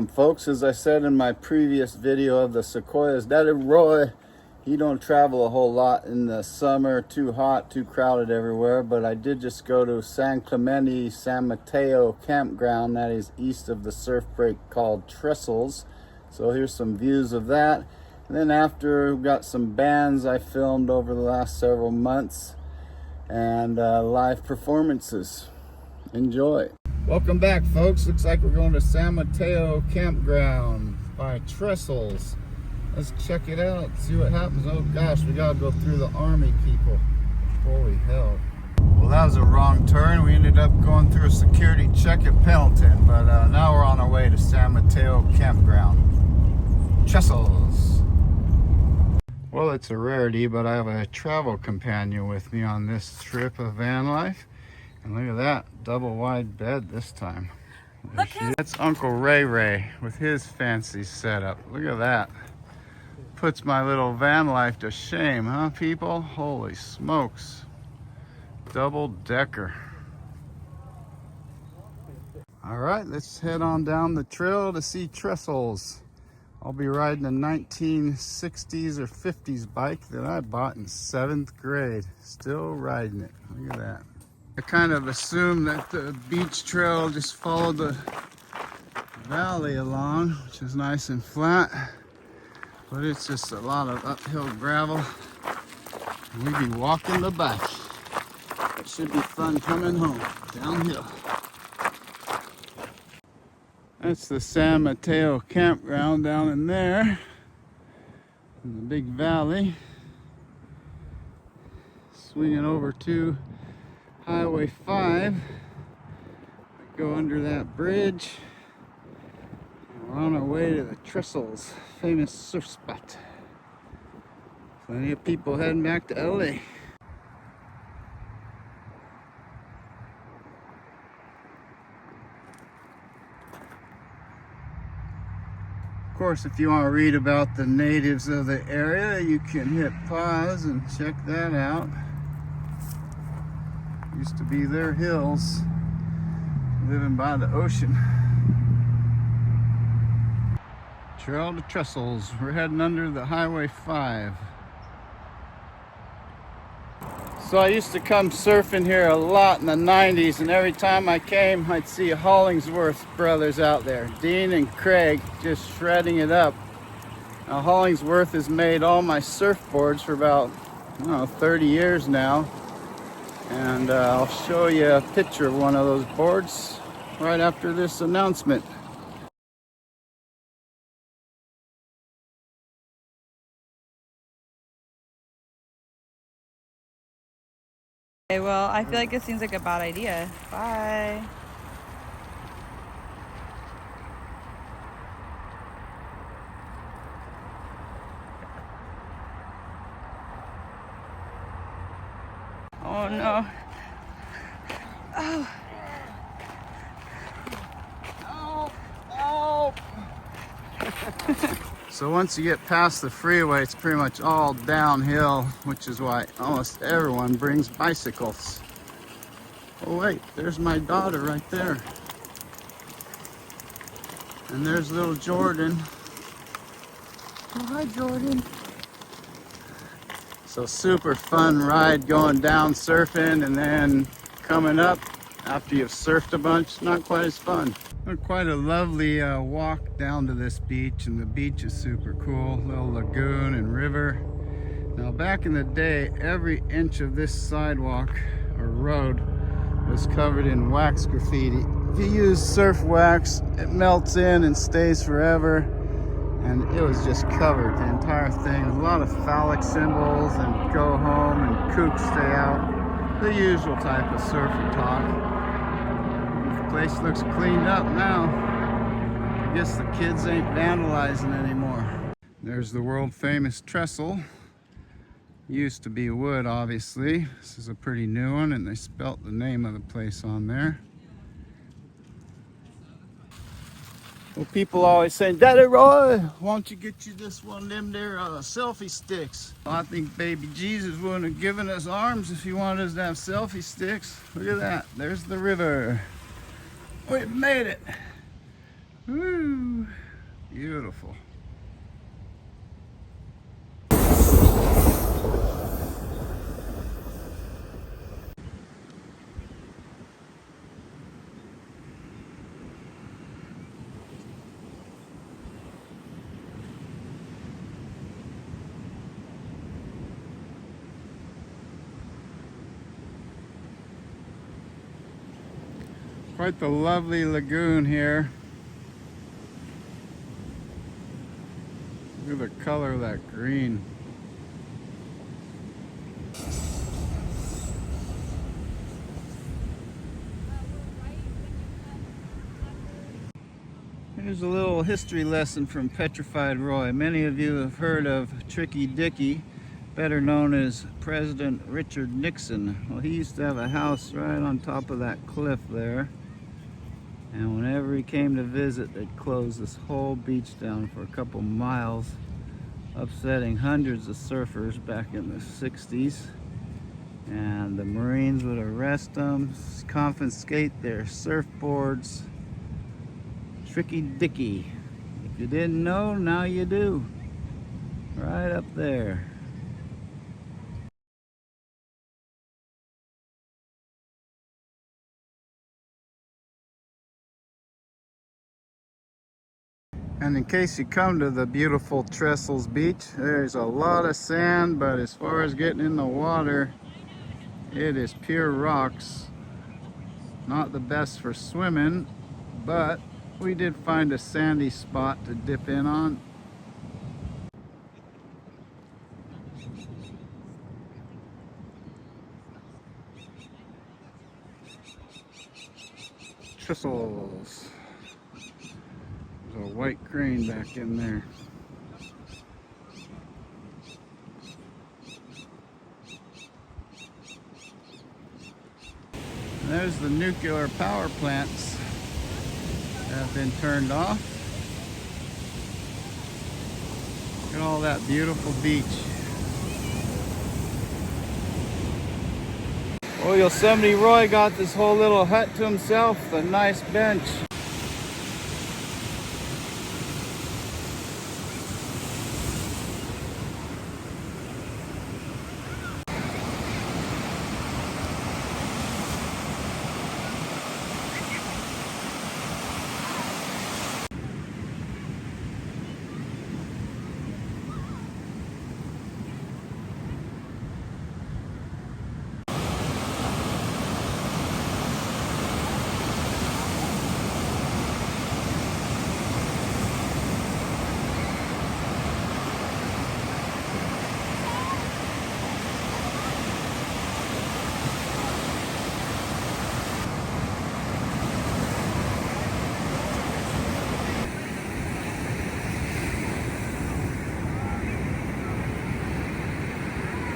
Folks, as I said in my previous video of the sequoias, Daddy Roy, he don't travel a whole lot in the summer, too hot, too crowded everywhere, but I did just go to San Clemente, San Mateo campground, that is east of the surf break, called Trestles. So here's some views of that. And then after, we got some bands I filmed over the last several months and live performances. Enjoy. Welcome back, folks. Looks like we're going to San Mateo campground by Trestles. Let's check it out, see what happens. Oh gosh, we gotta go through the army people. Holy hell. Well, that was a wrong turn. We ended up going through a security check at Pendleton, but now we're on our way to San Mateo campground. Trestles. Well, it's a rarity, but I have a travel companion with me on this trip of van life. And look at that, double wide bed this time. That's Uncle Ray Ray with his fancy setup. Look at that. Puts my little van life to shame, huh, people? Holy smokes. Double decker. All right, let's head on down the trail to see Trestles. I'll be riding a 1960s or 50s bike that I bought in 7th grade. Still riding it. Look at that. I kind of assumed that the beach trail just followed the valley along, which is nice and flat, but it's just a lot of uphill gravel. And we be walking the bike. It should be fun coming home, downhill. That's the San Mateo campground down in there, in the big valley. Swinging over to Highway 5, go under that bridge. We're on our way to the Trestles, famous surf spot. Plenty of people heading back to LA. Of course, if you want to read about the natives of the area, you can hit pause and check that out. Used to be their hills, living by the ocean. Trail to Trestles. We're heading under the Highway 5. So I used to come surfing here a lot in the 90s, and every time I came, I'd see Hollingsworth brothers out there. Dean and Craig just shredding it up. Now, Hollingsworth has made all my surfboards for about, I don't know, 30 years now. And I'll show you a picture of one of those boards right after this announcement. Okay, well, I feel like it seems like a bad idea. Bye. Oh no. Oh. Oh, oh. So once you get past the freeway, it's pretty much all downhill, which is why almost everyone brings bicycles. Oh wait, there's my daughter right there. And there's little Jordan. Oh, hi Jordan. So super fun ride going down surfing and then coming up after you've surfed a bunch. Not quite as fun. Quite a lovely walk down to this beach, and the beach is super cool. Little lagoon and river. Now back in the day, every inch of this sidewalk or road was covered in wax graffiti. If you use surf wax, it melts in and stays forever. And it was just covered, the entire thing. A lot of phallic symbols and go home and kook stay out. The usual type of surfer talk. The place looks cleaned up now. I guess the kids ain't vandalizing anymore. There's the world famous trestle. Used to be wood, obviously. This is a pretty new one, and they spelt the name of the place on there. Well, people always saying, Daddy Roy, why don't you get you this one of them there selfie sticks? Well, I think baby Jesus wouldn't have given us arms if he wanted us to have selfie sticks. Look at that, there's the river. We've made it. Woo! Beautiful. Quite the lovely lagoon here. Look at the color of that green. Here's a little history lesson from Petrified Roy. Many of you have heard of Tricky Dicky, better known as President Richard Nixon. Well, he used to have a house right on top of that cliff there. And whenever he came to visit, they'd close this whole beach down for a couple miles, upsetting hundreds of surfers back in the 60s. And the Marines would arrest them, confiscate their surfboards. Tricky Dicky. If you didn't know, now you do. Right up there. And in case you come to the beautiful Trestles Beach, there's a lot of sand, but as far as getting in the water, it is pure rocks. Not the best for swimming, but we did find a sandy spot to dip in on. Trestles. There's a white crane back in there. And there's the nuclear power plants that have been turned off. Look at all that beautiful beach. Well, Yosemite Roy got this whole little hut to himself, a nice bench.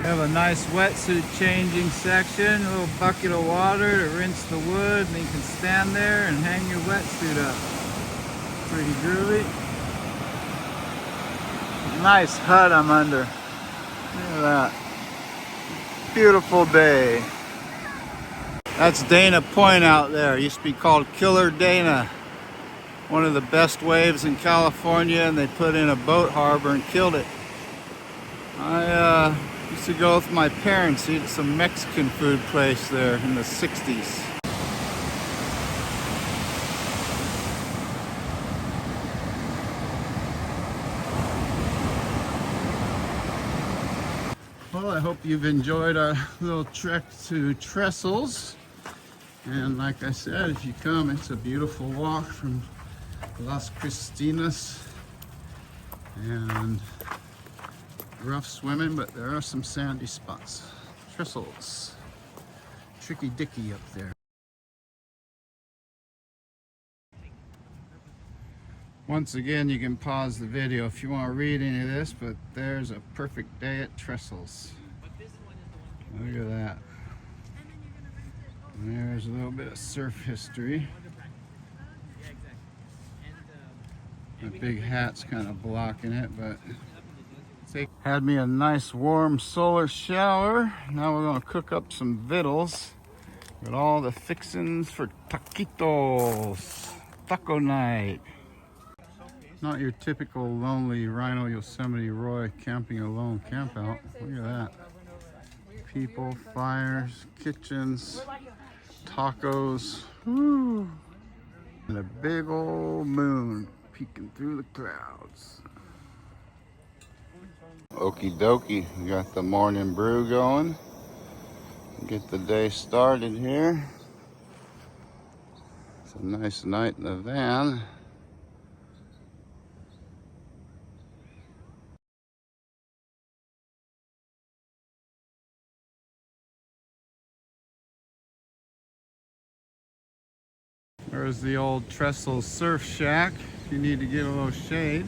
Have a nice wetsuit changing section, a little bucket of water to rinse the wood, and you can stand there and hang your wetsuit up. Pretty groovy. Nice hut I'm under. Look at that. Beautiful day. That's Dana Point out there. It used to be called Killer Dana. One of the best waves in California, and they put in a boat harbor and killed it. I used to go with my parents, eat at some Mexican food place there in the 60s. Well, I hope you've enjoyed our little trek to Trestles. And like I said, if you come, it's a beautiful walk from Las Cristinas. And rough swimming, but there are some sandy spots. Trestles. Tricky Dicky up there. Once again, you can pause the video if you want to read any of this, but there's a perfect day at Trestles. Look at that. And there's a little bit of surf history. The big hat's kind of blocking it, but had me a nice warm solar shower. Now we're gonna cook up some vittles. Got all the fixings for taquitos. Taco night. Not your typical lonely Rhino Yosemite Roy camping alone camp out. Look at that. People, fires, kitchens, tacos. Woo. And a big old moon peeking through the clouds. Okie dokie, we got the morning brew going. Get the day started here. It's a nice night in the van. There's the old Trestles surf shack if you need to get a little shade.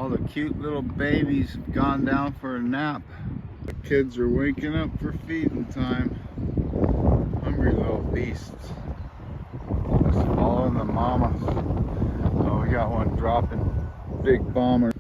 All the cute little babies have gone down for a nap. The kids are waking up for feeding time. Hungry little beasts. Just following the mama. Oh, we got one dropping. Big bomber.